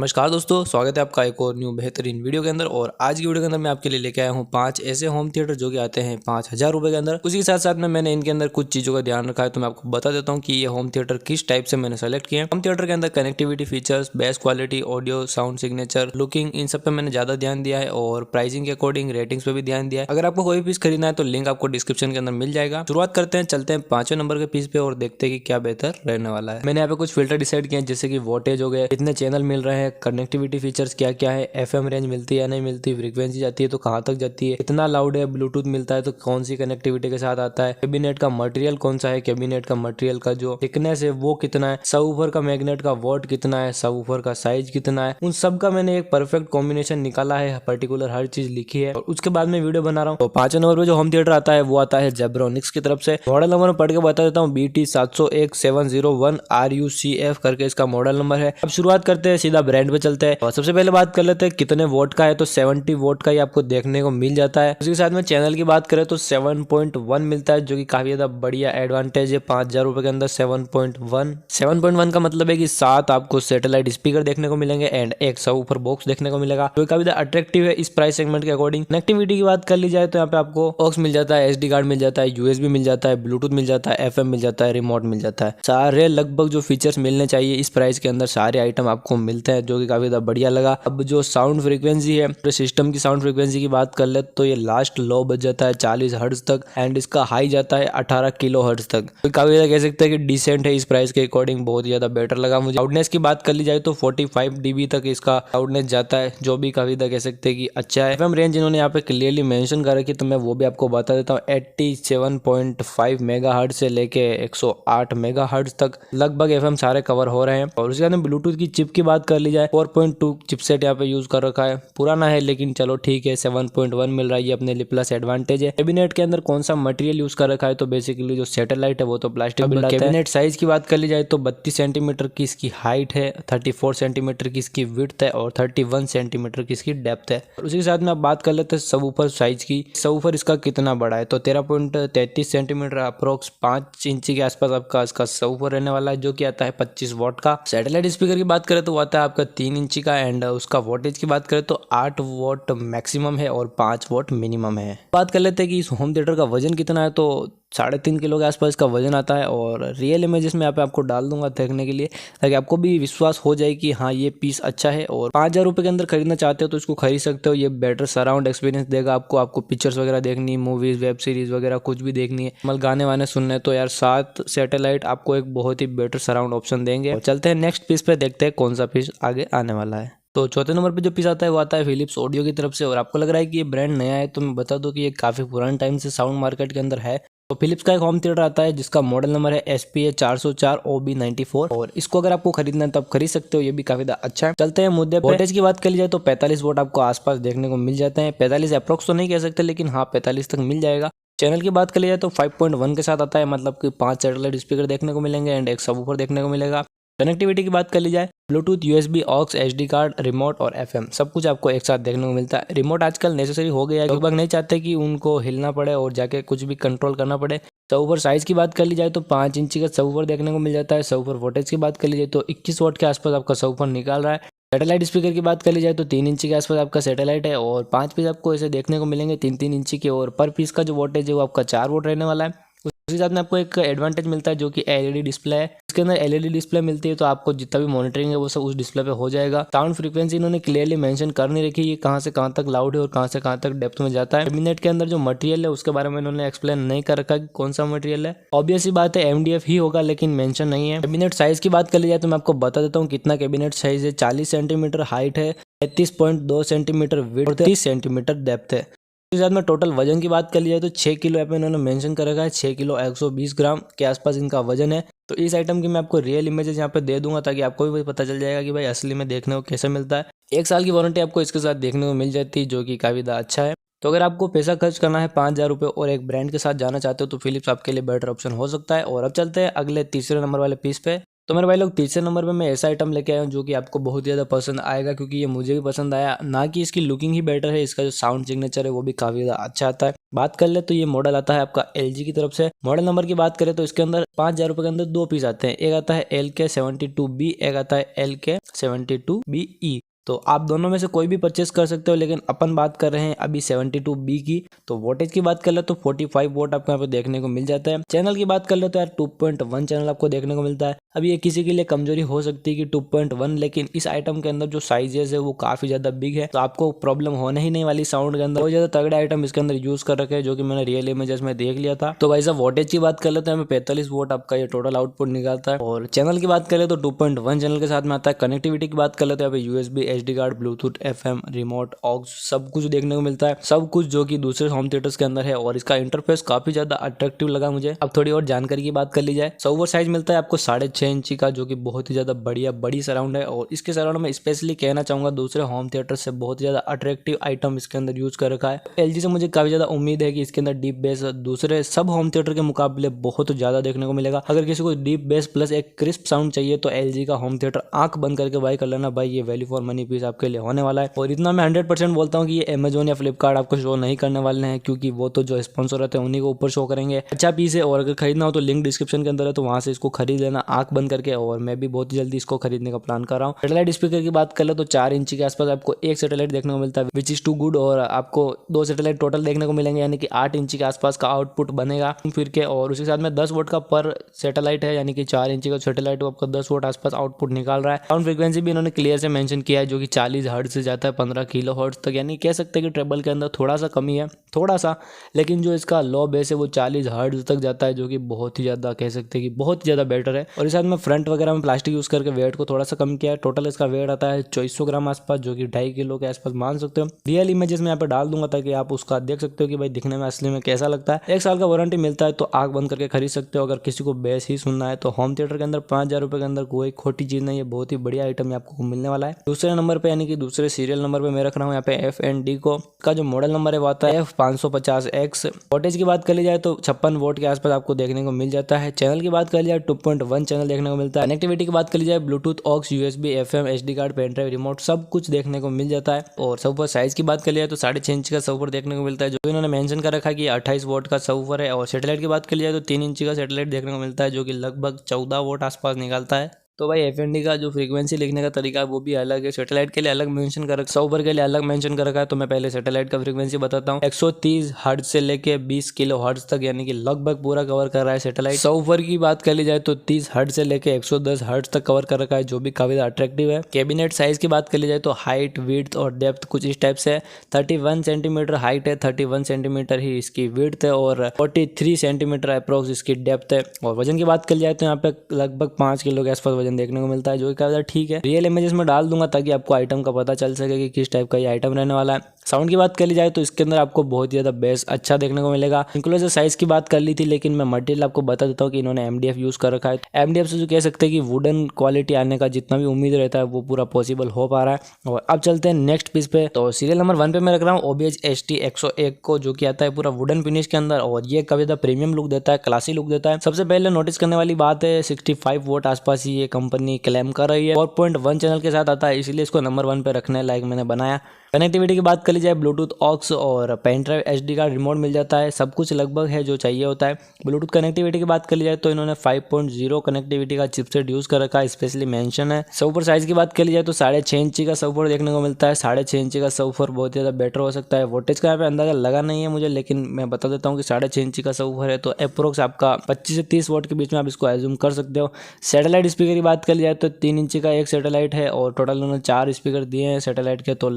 नमस्कार दोस्तों, स्वागत है आपका एक और न्यू बेहतरीन वीडियो के अंदर। और आज की वीडियो के अंदर मैं आपके लिए लेके आया हूँ 5 ऐसे होम थिएटर जो कि आते हैं 5,000 रुपए के अंदर। उसी के साथ साथ में मैंने इनके अंदर कुछ चीज़ों का ध्यान रखा है, तो मैं आपको बता देता हूँ कि ये होम थिएटर किस टाइप से मैंने सेलेक्ट किए हैं। होम थिएटर के अंदर connectivity features, best quality, audio, sound signature, looking, इन सब पे मैंने ज़्यादा ध्यान दिया है और प्राइसिंग के अकॉर्डिंग रेटिंग्स पे भी ध्यान दिया है। अगर आपको कोई पीस खरीदना है तो लिंक आपको डिस्क्रिप्शन के अंदर मिल जाएगा। शुरुआत करते हैं, चलते हैं 5वें नंबर के पीस पे और देखते हैं कि क्या बेहतर रहने वाला है। मैंने यहाँ पे कुछ फिल्टर डिसाइड किए हैं, जैसे कि वोल्टेज हो गए, कितने चैनल मिल रहे हैं, कनेक्टिविटी फीचर्स क्या क्या है, एफएम रेंज मिलती है या नहीं मिलती, फ्रीक्वेंसी जाती है तो कहाँ तक जाती है, कितना लाउड है, ब्लूटूथ मिलता है तो कौन सी कनेक्टिविटी के साथ आता है, कैबिनेट का मटेरियल कौन सा है, कैबिनेट का मटेरियल का जो थिकनेस है वो कितना है, सबवूफर का मैग्नेट का वॉट कितना है, सबवूफर का साइज कितना है, उन सब का मैंने एक परफेक्ट कॉम्बिनेशन निकाला है, पर्टिकुलर हर चीज लिखी है और उसके बाद में वीडियो बना रहा हूँ। तो 5वें नंबर पे जो होम थिएटर आता है वो आता है जेब्रोनिक्स की तरफ से। मॉडल नंबर में पढ़ के बता देता हूँ, BT701701 RUCF करके इसका मॉडल नंबर है। अब शुरुआत करते हैं, सीधा ब्रांड पे चलते हैं और सबसे पहले बात कर लेते हैं कितने वोट का है। तो 70 वोट का ही आपको देखने को मिल जाता है। उसके साथ में चैनल की बात करें तो 7.1 मिलता है, जो कि काफी ज्यादा बढ़िया एडवांटेज है 5,000 रुपए के अंदर। 7.1 का मतलब है कि 7 आपको सैटेलाइट स्पीकर देखने को मिलेंगे एंड एक सबवूफर बॉक्स देखने को मिलेगा, जो काफी ज्यादा अट्रैक्टिव है इस प्राइस सेगमेंट के अकॉर्डिंग। कनेक्टिविटी की बात कर ली जाए तो यहाँ पे आपको ऑक्स मिल जाता है, SD कार्ड मिल जाता है, USB मिल जाता है, ब्लूटूथ मिल जाता है, FM मिल जाता है, रिमोट मिल जाता है। सारे लगभग जो फीचर्स मिलने चाहिए इस प्राइस के अंदर सारे आइटम आपको मिलते हैं, जो कि काफी ज्यादा बढ़िया लगा। अब जो साउंड फ्रीक्वेंसी है, तो सिस्टम की साउंड फ्रीक्वेंसी की बात कर ले तो ये लास्ट लो बज जाता है 40 हर्ट्ज तक एंड इसका हाई जाता है 18 किलो हर्ट्ज तक। तो काफी ज्यादा कह सकते हैं कि डिसेंट है इस प्राइस के अकॉर्डिंग, बहुत ज्यादा बेटर लगा मुझे। लाउडनेस की बात कर ली जाए तो 45 dB तक इसका लाउडनेस जाता है, जो भी काफी ज्यादा कह सकते हैं कि अच्छा है। एफएम रेंज इन्होंने यहाँ पे क्लियरली मेंशन कर रखी, तो मैं वो भी आपको बता देता हूँ। 87.5 मेगाहर्ट्ज से लेके 108 मेगाहर्ट्ज तक लगभग एफएम सारे कवर हो रहे हैं। और उसके बाद ब्लूटूथ की चिप की बात कर ली जाए, 4.2 चिपसेट यहाँ पे यूज कर रखा है, पुराना है लेकिन चलो ठीक है। 7.1 मिल रहा है, ये अपने लिए प्लस एडवांटेज है। कैबिनेट के अंदर कौन सा मटेरियल यूज कर रखा है, तो बेसिकली जो सैटेलाइट है वो तो प्लास्टिक बिल्ड आता है। कैबिनेट साइज की बात कर ली जाए तो 32 सेंटीमीटर की इसकी हाइट है, 34 सेंटीमीटर की इसकी विड्थ है और 31 सेंटीमीटर की इसकी डेप्थ है। और उसी के साथ में आप बात कर लेते हैं सबवूफर साइज की। सबवूफर इसका कितना बड़ा है, तो 13.33 सेंटीमीटर अप्रोक्स 5 इंची के आसपास आपका इसका सबवूफर रहने वाला है, जो कि आता है 25 वॉट का। सैटेलाइट स्पीकर की बात करें तो वो आता है आपका 3 इंची का एंड उसका वोल्टेज की बात करें तो 8 वोट मैक्सिमम है और 5 वोट मिनिमम है। बात कर लेते हैं कि इस होम थिएटर का वजन कितना है, तो 3.5 किलो के आसपास इसका वजन आता है। और रियल इमेजेस में यहाँ पे आपको डाल दूंगा देखने के लिए, ताकि आपको भी विश्वास हो जाए कि हाँ ये पीस अच्छा है। और 5,000 रुपये के अंदर खरीदना चाहते हो तो इसको खरीद सकते हो। ये बेटर सराउंड एक्सपीरियंस देगा आपको पिक्चर्स वगैरह देखनी, मूवीज, वेब सीरीज वगैरह कुछ भी देखनी है, मतलब गाने वाने सुनने, तो यार 7 सैटेलाइट आपको एक बहुत ही बेटर सराउंड ऑप्शन देंगे। और चलते हैं नेक्स्ट पीस पे, देखते हैं कौन सा पीस आगे आने वाला है। तो चौथे नंबर पे जो पीस आता है वो आता है फिलिप्स ऑडियो की तरफ से। और आपको लग रहा है कि ये ब्रांड नया है, तो मैं बता दूं कि ये काफी पुराने टाइम से साउंड मार्केट के अंदर है। तो फिलिप्स का एक होम थिएटर आता है जिसका मॉडल नंबर है SPA 404 OB94 और इसको अगर आपको खरीदना है तो आप खरीद सकते हो, ये भी काफी अच्छा है। चलते हैं मुद्दे पे। वोल्टेज की बात कर ली जाए तो 45 वोट आपको आसपास देखने को मिल जाते हैं। 45 अप्रोक्स तो नहीं कह सकते, लेकिन हाँ 45 तक मिल जाएगा। चैनल की बात कर ली जाए तो 5.1 के साथ आता है, मतलब कि 5 सैटेलाइट स्पीकर देखने को मिलेंगे एंड एक सबवूफर देखने को मिलेगा। कनेक्टिविटी की बात कर ली जाए, Bluetooth, USB, aux, SD card, remote और FM सब कुछ आपको एक साथ देखने को मिलता है। रिमोट आजकल नेसेसरी हो गया है, लोग नहीं चाहते कि उनको हिलना पड़े और जाके कुछ भी कंट्रोल करना पड़े। सबवूफर साइज की बात कर ली जाए तो 5 इंची का सबवूफर देखने को मिल जाता है। सबवूफर वोल्टेज की बात कर ली जाए तो 21 वोट के आसपास आपका सबवूफर निकाल रहा है। सैटेलाइट स्पीकर की बात कर ली जाए तो 3 इंची के आसपास आपका सैटेलाइट है और 5 पीस आपको ऐसे देखने को मिलेंगे 3-3 इंची के। और पर पीस का जो वोल्टेज है वो आपका 4 वोट रहने वाला है। उसके साथ में आपको एक एडवांटेज मिलता है जो कि LED डिस्प्ले है। इसके अंदर LED डिस्प्ले मिलती है, तो आपको जितना भी मॉनिटरिंग है वो सब उस डिस्प्ले पे हो जाएगा। साउंड फ्रीक्वेंसी इन्होंने क्लियरली मेंशन कर नहीं रखी है कहाँ से कहाँ तक लाउड है और कहाँ से कहाँ तक डेप्थ में जाता है। कैबिनेट के अंदर जो मटेरियल है उसके बारे में इन्होंने एक्सप्लेन नहीं कर रखा कि कौन सा मटेरियल है। ऑब्वियस ही बात है MDF ही होगा, लेकिन मेंशन नहीं है। कैबिनेट साइज की बात कर ली जाए तो मैं आपको बता देता हूँ कितना कैबिनेट साइज है। 40 सेंटीमीटर हाइट है, 33.2 सेंटीमीटर विड्थ और 30 सेंटीमीटर डेप्थ है। इसके साथ में टोटल वजन की बात कर ली जाए तो 6 किलो यहाँ पे इन्होंने मेंशन कर रखा है। 6 किलो 120 ग्राम के आसपास इनका वजन है। तो इस आइटम की मैं आपको रियल इमेजेस यहाँ पे दे दूंगा, ताकि आपको भी पता चल जाएगा कि भाई असली में देखने को कैसे मिलता है। 1 साल की वारंटी आपको इसके साथ देखने को मिल जाती है, जो कि काफी अच्छा है। तो अगर आपको पैसा खर्च करना है 5,000 रुपये और एक ब्रांड के साथ जाना चाहते हो तो फिलिप्स आपके लिए बेटर ऑप्शन हो सकता है। और अब चलते हैं अगले तीसरे नंबर वाले पीस पे। तो मेरे भाई लोग तीसरे नंबर पे मैं ऐसा आइटम लेके आया हूँ जो कि आपको बहुत ज़्यादा पसंद आएगा, क्योंकि ये मुझे भी पसंद आया। ना कि इसकी लुकिंग ही बेटर है, इसका जो साउंड सिग्नेचर है वो भी काफ़ी ज़्यादा अच्छा आता है। बात कर ले तो ये मॉडल आता है आपका LG की तरफ से। मॉडल नंबर की बात करें तो इसके अंदर 5,000 रुपये के अंदर 2 पीस आते हैं। एक आता है LK72B, एक आता है LK72BE। तो आप दोनों में से कोई भी परचेस कर सकते हो, लेकिन अपन बात कर रहे हैं अभी 72B की। तो वोल्टेज की बात कर ले तो 45 वोट आपको यहाँ पे देखने को मिल जाता है। चैनल की बात कर ले तो यार 2.1 चैनल आपको देखने को मिलता है। अब ये किसी के लिए कमजोरी हो सकती है कि 2.1, लेकिन इस आइटम के अंदर जो साइजेस है वो काफी ज्यादा बिग है, तो आपको प्रॉब्लम होने ही नहीं वाली साउंड के अंदर। बहुत ज्यादा तगड़ा आइटम इसके अंदर यूज कर रखे हैं, जो कि मैंने रियल इमेजेस में देख लिया था। तो भाई साहब वोल्टेज की बात कर लेते हैं, 45 वोट आपका ये टोटल आउटपुट निकालता है। और चैनल की बात करें तो 2.1 चैनल के साथ में आता है। कनेक्टिविटी की बात कर लेते हैं, USB, SD card, Bluetooth, FM, remote, aux, सब कुछ देखने को मिलता है। सब कुछ जो कि दूसरे होम थिएटर्स के अंदर है। और इसका इंटरफेस काफी ज्यादा अट्रैक्टिव लगा मुझे। अब थोड़ी और जानकारी की बात कर ली जाए, सबवूफर साइज मिलता है आपको 6.5 इंची का, जो कि बहुत ही ज्यादा बढ़िया बड़ी सराउंड है। और इसके सराउंड में स्पेशली कहना चाहूंगा दूसरे होम थिएटर से बहुत ही ज्यादा अट्रैक्टिव आइटम इसके अंदर यूज कर रखा है। LG से मुझे काफी ज्यादा उम्मीद है कि इसके अंदर डीप बेस दूसरे सब होम थिएटर के मुकाबले बहुत ज्यादा देखने को मिलेगा। अगर किसी को डीप बेस प्लस एक क्रिस्प साउंड चाहिए तो LG का होम थिएटर आंख बंद करके बाय कर लेना भाई, ये वैल्यू फॉर मनी पीस आपके लिए होने वाला है। और इतना मैं 100% बोलता हूँ कि ये Amazon या फ्लिपकार्ट आपको शो नहीं करने वाले हैं, क्योंकि वो तो जो स्पॉन्सर रहते हैं उन्हीं को ऊपर शो करेंगे। अच्छा पीस है, और अगर खरीदना हो तो लिंक डिस्क्रिप्शन के अंदर है, तो वहां से इसको खरीद लेना आंख बंद करके। और मैं भी बहुत जल्दी इसको खरीदने का प्लान कर रहा हूँ। सैटेलाइट स्पीकर की बात कर ले तो 4 इंची के आसपास आपको एक सैटेलाइट देखने को मिलता है, विच इज टू गुड। और आपको 2 सैटेलाइट टोटल देखने को मिलेंगे, यानी कि 8 इंची के आसपास का आउटपुट बनेगा फिर के। और उसके साथ में 10 वोट का पर सैटेलाइट है, यानी कि 4 इंची का सैटेलाइट आपको 10 वोट आसपास आउटपुट निकाल रहा है। साउंड फ्रीक्वेंसी भी इन्होंने क्लियर से मेंशन किया है, जो कि 40 हर्ट्ज से जाता है 15 किलोहर्ट्ज तक, यानी कह सकते हैं कि ट्रेबल के अंदर थोड़ा सा कमी है, थोड़ा सा। लेकिन जो इसका लो बेस है वो 40 हर्ट्ज तक जाता है, जो कि बहुत ही ज्यादा कह सकते हैं कि बहुत ही ज्यादा बेटर है। और इस साथ में फ्रंट वगैरह में प्लास्टिक यूज करके वेट को थोड़ा सा कम किया है। टोटल इसका वेट आता है 2400 ग्राम आसपास, जो कि 2.5 किलो के आसपास मान सकते हो। रियल इमेजेस में यहाँ पे डाल दूंगा ताकि आप उसका देख सकते हो कि भाई दिखने में असली में कैसा लगता है। 1 साल का वारंटी मिलता है, तो आग बंद करके खरीद सकते हो। अगर किसी को बेस ही सुनना है तो होम थिएटर के अंदर 5,000 रुपए के अंदर कोई खोटी चीज नहीं है, बहुत ही बढ़िया आइटम आपको मिलने वाला है। दूसरे नंबर पे यानी कि दूसरे सीरियल नंबर पे मैं रख रहा हूँ यहाँ पे FND को का जो मॉडल नंबर है वो आता है F550X। वोल्टेज की बात कर ली जाए तो 56 वोट के आसपास आपको देखने को मिल जाता है। चैनल की बात कर ली जाए 2.1 चैनल देखने को मिलता है। कनेक्टिविटी की बात कर ली जाए Bluetooth, aux, USB, FM, SD card, pen drive, remote, सब कुछ देखने को मिल जाता है। और सबवूफर साइज की बात कर लिया तो 6.5 इंच का सबवूफर देखने को मिलता है, जो इन्होंने मेंशन कर रखा है कि 28 वोट का सबवूफर है। और सैटेलाइट की बात कर लिया तो 3 इंच का सैटेलाइट देखने को मिलता है, जो कि लगभग 14 वोट आसपास निकालता है। तो भाई FND का जो फ्रीक्वेंसी लिखने का तरीका है वो भी अलग है। सैटेलाइट के लिए अलग मेंशन कर रखा है, सबवूफर के लिए अलग मेंशन कर रखा है। तो मैं पहले सैटेलाइट का फ्रीक्वेंसी बताता हूँ। 130 हर्ट्ज से लेके 20 किलो हर्ट्ज तक, यानी कि लगभग पूरा कवर कर रहा है सैटेलाइट। सबवूफर की बात कर ली जाए तो 30 हर्ट्ज से लेके 110 हर्ट्ज तक कवर कर रखा है, जो भी काफी अट्रैक्टिव है। कैबिनेट साइज की बात कर ली जाए तो हाइट, विड्थ और डेप्थ कुछ इस टाइप से है। 31 सेंटीमीटर हाइट है, 31 सेंटीमीटर ही इसकी विड्थ है, और 43 सेंटीमीटर अप्रोक्स इसकी डेप्थ है। और वजन की बात कर जाए तो यहाँ पे लगभग 5 किलो के आसपास वजन देखने को मिलता है, जो कि ठीक है। रियल इमेजेस में डाल दूंगा ताकि आपको आइटम का पता चल सके कि किस टाइप का ये आइटम रहने वाला है। साउंड की बात कर ली जाए तो इसके अंदर आपको बहुत ज्यादा बेस अच्छा देखने को मिलेगा। इंक्लोजर साइज की बात कर ली थी, लेकिन मैं मटेरियल आपको बता देता हूँ कि इन्होंने MDF यूज कर रखा है। MDF से जो कह सकते हैं कि वुडन क्वालिटी आने का जितना भी उम्मीद रहता है वो पूरा पॉसिबल हो पा रहा है। और अब चलते हैं नेक्स्ट पीस पे। तो सीरियल नंबर 1 पे मैं रख रहा हूँ OBH ST 101 को, जो कि आता है पूरा वुडन फिनिश के अंदर, और ये काफी ज्यादा प्रीमियम लुक देता है, क्लासी लुक देता है। सबसे पहले नोटिस करने वाली बात है 65 वोट आसपास ही ये कंपनी क्लेम कर रही है। 4.1 चैनल के साथ आता है, इसलिए इसको नंबर 1 पे रखने लायक मैंने बनाया। कनेक्टिविटी की बात कर ली जाए ब्लूटूथ, ऑक्स और pen drive, SD card, remote मिल जाता है, सब कुछ लगभग है जो चाहिए होता है। ब्लूटूथ कनेक्टिविटी की बात कर ली जाए तो इन्होंने 5.0 कनेक्टिविटी का चिपसेट यूज कर रखा है, स्पेशली मेंशन है। सबवूफर साइज की बात कर ली जाए तो 6.5 इंची का सबवूफर देखने को मिलता है। 6.5 इंची का सबवूफर बहुत ज्यादा बेटर हो सकता है। वोल्टेज का यहाँ पे अंदाजा लगा नहीं है मुझे, लेकिन मैं बता देता हूँ कि 6.5 इंची का सबवूफर है, तो अप्रोक्स आपका 25 से 30 वोट के बीच में आप इसको एज्यूम कर सकते हो। सैटेलाइट स्पीकर की बात कर ली जाए तो 3 इंची का एक सैटेलाइट है, और टोटल उन्होंने 4 स्पीकर दिए हैं सैटेलाइट के, तो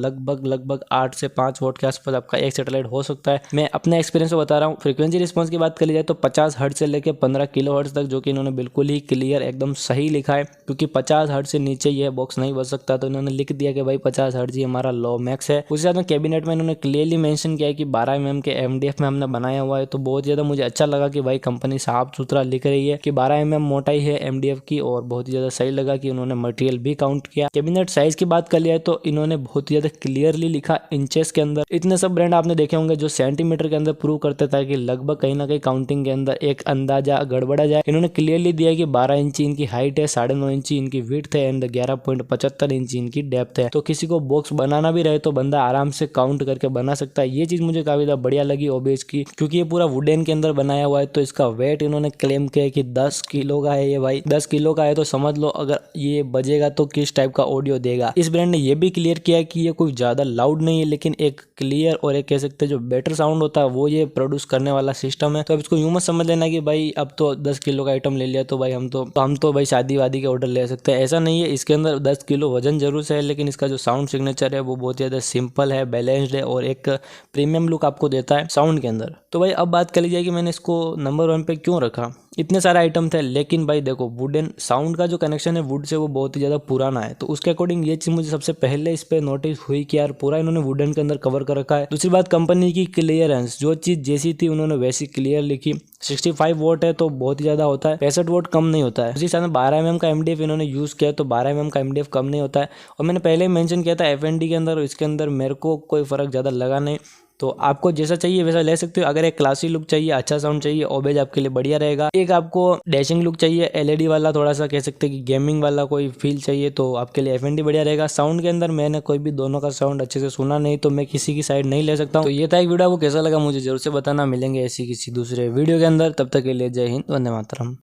लगभग 8 से 5 वोट के आसपास आपका एक सैटेलाइट हो सकता है। मैं अपने एक्सपीरियंस से बता रहा हूँ। फ्रीक्वेंसी रिस्पांस की बात कर ली जाए तो 50 हर्ट्ज से लेकर 15 किलो हर्ट्ज तक, जो कि इन्होंने बिल्कुल ही क्लियर एकदम सही लिखा है, क्योंकि 50 हर्ट्ज से नीचे यह बॉक्स नहीं बज सकता, तो इन्होंने लिख दिया कि भाई 50 हर्ट्ज ही हमारा लो मैक्स है। उसी साथ में कैबिनेट में इन्होंने क्लियरली मेंशन किया है कि 12 mm के MDF में हमने बनाया हुआ है, तो बहुत ज्यादा मुझे अच्छा लगा कि भाई कंपनी साफ सुथरा लिख रही है कि 12 mm मोटाई है MDF की, और बहुत ज्यादा सही लगा कि उन्होंने मटेरियल भी काउंट किया। कैबिनेट साइज की बात कर लिया तो इन्होंने बहुत ही ज्यादा क्लियरली लिखा इंचेस के अंदर। इतने सब ब्रांड आपने देखे होंगे जो सेंटीमीटर के अंदर प्रूव करते था कि लगभग कहीं ना कहीं काउंटिंग के अंदर एक अंदाजा गड़बड़ा जाए। इन्होंने क्लियरली दिया कि 12 इंची इनकी हाइट है, 9.5 इंची इनकी विड्थ है एंड 11.75 इंची इनकी डेप्थ है। तो किसी को बॉक्स बनाना भी रहे तो बंदा आराम से काउंट करके बना सकता है। ये चीज मुझे काफी ज्यादा बढ़िया लगी ओबेज की, क्योंकि ये पूरा वुडन के अंदर बनाया हुआ है। तो इसका वेट इन्होंने क्लेम किया कि 10 किलो का है। ये भाई 10 किलो का है तो समझ लो अगर ये बजेगा तो किस टाइप का ऑडियो देगा। इस ब्रांड ने ये भी क्लियर किया कि ये कोई ज्यादा लाउड नहीं है, लेकिन एक क्लियर और एक कह सकते हैं जो बेटर साउंड होता है वो ये प्रोड्यूस करने वाला सिस्टम है। तो अब इसको यूं मत समझ लेना कि भाई अब तो 10 किलो का आइटम ले लिया तो भाई हम तो भाई शादी वादी के ऑर्डर ले सकते हैं। ऐसा नहीं है, इसके अंदर 10 किलो वजन जरूर से है, लेकिन इसका जो साउंड सिग्नेचर है वो बहुत ज्यादा सिंपल है, बैलेंस्ड है और एक प्रीमियम लुक आपको देता है साउंड के अंदर। तो भाई अब बात कर लीजिए कि मैंने इसको नंबर 1 पे क्यों रखा। इतने सारे आइटम थे, लेकिन भाई देखो वुडन साउंड का जो कनेक्शन है वुड से वो बहुत ही ज्यादा पुराना है। तो उसके अकॉर्डिंग ये चीज मुझे सबसे पहले इस पे नोटिस हुई कि यार पूरा इन्होंने वुडन के अंदर कवर कर रखा है। दूसरी बात कंपनी की क्लियरेंस, जो चीज जैसी थी उन्होंने वैसी क्लियर लिखी। 65 वोट है तो बहुत ही ज्यादा होता है, 65 वोट कम नहीं होता है। उसी साथ में 12 mm का MDF इन्होंने यूज किया तो 12 mm का MDF कम नहीं होता है। और मैंने पहले ही मेंशन किया था FND के अंदर, इसके अंदर मेरे को कोई फर्क ज्यादा लगा नहीं। तो आपको जैसा चाहिए वैसा ले सकते हो। अगर एक क्लासी लुक चाहिए, अच्छा साउंड चाहिए, ओबेज आपके लिए बढ़िया रहेगा। एक आपको डैशिंग लुक चाहिए, LED वाला थोड़ा सा कह सकते हैं कि गेमिंग वाला कोई फील चाहिए तो आपके लिए FND बढ़िया रहेगा। साउंड के अंदर मैंने कोई भी दोनों का साउंड अच्छे से सुना नहीं तो मैं किसी की साइड नहीं ले सकता हूँ। तो ये था एक वीडियो, आपको कैसा लगा मुझे जरूर से बताना। मिलेंगे ऐसी किसी दूसरे वीडियो के अंदर, तब तक के लिए जय हिंद, वंदे मातरम।